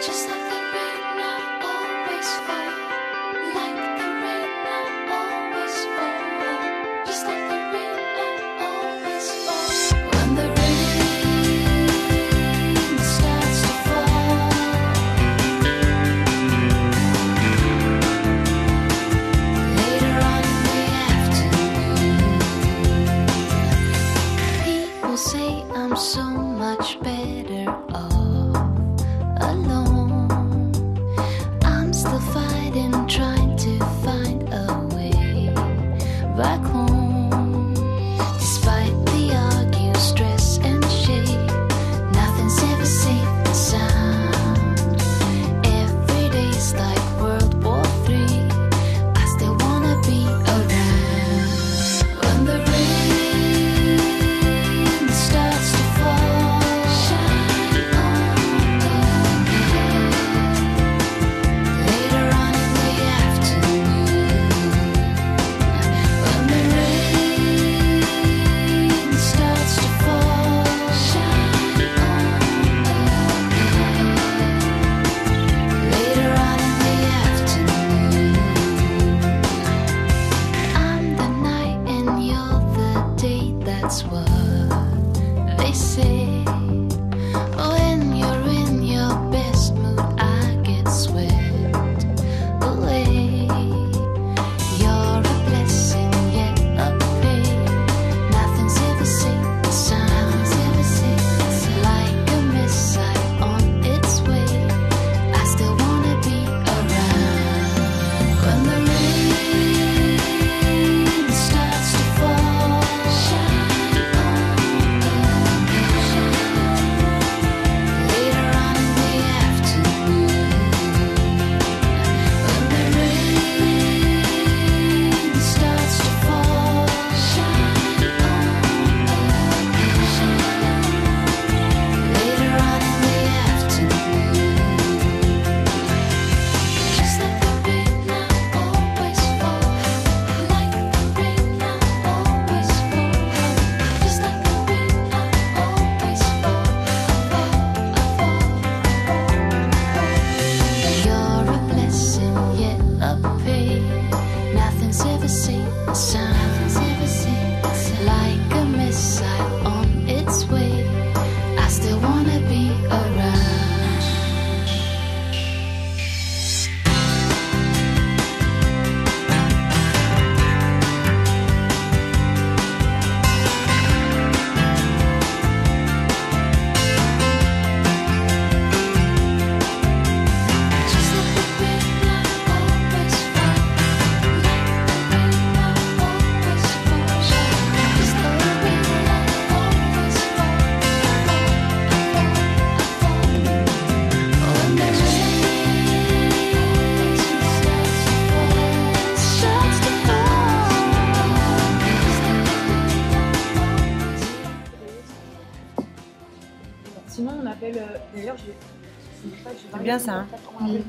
Just like the rain I always fall, like the rain I always fall, just like the rain I always fall. When the rain starts to fall, later on in the afternoon, people say I'm so much better off alone. I'm still fighting, trying to find a way back home. Despite the argue, stress and shade, nothing's ever safe and sound. Every day's like World War III. I still wanna be around. When the rain starts to fall, shine on again. Later on in the afternoon, when the rain starts to fall, shine on again. Later on in the afternoon, I'm the night and you're the day, that's what they say. When you're in your best mood, I get swept away. You're a blessing, yet a pain. Nothing's ever safe, the sound's ever safe. Like a missile on its way, I still wanna be around. When the rain starts to fall, shine on again. Later on in the afternoon, when the rain starts to fall, shine on again. Later on in the afternoon, just like the rain I always fall, like the rain I always fall, just like the rain I always fall, You're a blessing, yet a pain. Nothing's ever safe, the sound's ever safe. Like a missile on its way, I still wanna be around. Just like the rain I always fall, like the rain I always fall, just like the rain I always fall, When the rain starts to Sinon, on appelle. D'ailleurs, je sais pas, C'est bien ça, hein. on appelle